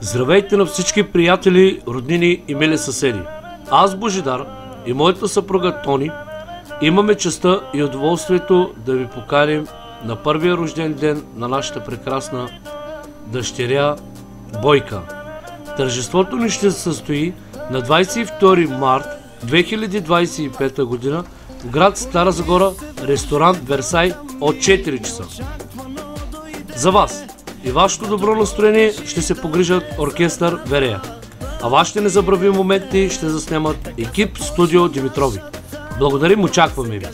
Здравейте на всички приятели, роднини и мили съседи! Аз, Божидар, и моята съпруга Тони имаме честта и удоволствието да ви поканим на първия рожден ден на нашата прекрасна дъщеря Бойка. Тържеството ни ще се състои на 22 март 2025 година в град Стара Загора, ресторант Версай от 4 часа. За вас и вашето добро настроение ще се погрижат оркестър Верея, а вашите незабравими моменти ще заснемат екип Студио Димитрови. Благодарим, очакваме ви!